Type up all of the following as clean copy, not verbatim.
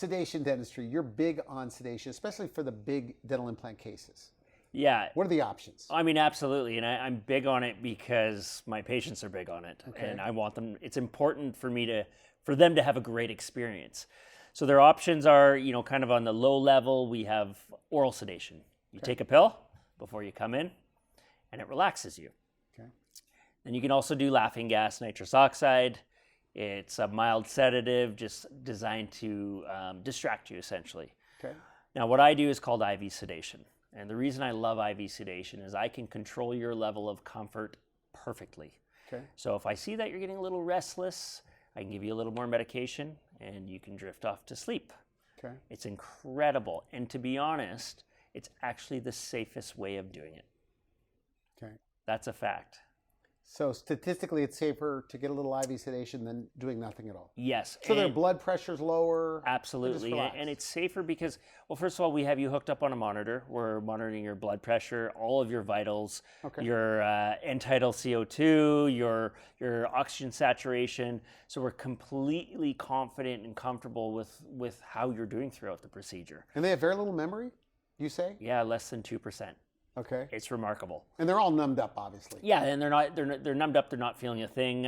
sedation dentistry. You're big on sedation, especially for the big dental implant cases. Yeah. What are the options? I mean, absolutely. And I'm big on it because my patients are big on it. Okay. And I want them, it's important for them to have a great experience. So their options are, kind of on the low level, we have oral sedation. You take a pill before you come in and it relaxes you. Okay. Then you can also do laughing gas, nitrous oxide. It's a mild sedative just designed to distract you essentially. Okay. Now what I do is called IV sedation. And the reason I love IV sedation is I can control your level of comfort perfectly. Okay. So if I see that you're getting a little restless, I can give you a little more medication and you can drift off to sleep. Okay. It's incredible. And to be honest, it's actually the safest way of doing it. Okay. That's a fact. So statistically, it's safer to get a little IV sedation than doing nothing at all. Yes. So their blood pressure's lower. Absolutely. And it's safer because, well, first of all, we have you hooked up on a monitor. We're monitoring your blood pressure, all of your vitals, your end-tidal CO2, your oxygen saturation. So we're completely confident and comfortable with how you're doing throughout the procedure. And they have very little memory, you say? Yeah, less than 2%. Okay. It's remarkable. And they're all numbed up, obviously. Yeah, and they're numbed up. They're not feeling a thing.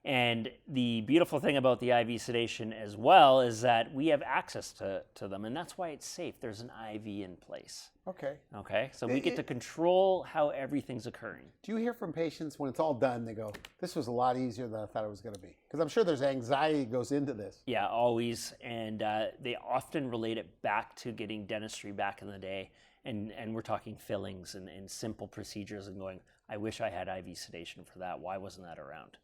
And the beautiful thing about the IV sedation as well is that we have access to them, and that's why it's safe. There's an IV in place. Okay. Okay, so we get to control how everything's occurring. Do you hear from patients when it's all done, they go, this was a lot easier than I thought it was going to be? Because I'm sure there's anxiety that goes into this. Yeah, always. And they often relate it back to getting dentistry back in the day. And we're talking fillings and simple procedures and going, I wish I had IV sedation for that. Why wasn't that around?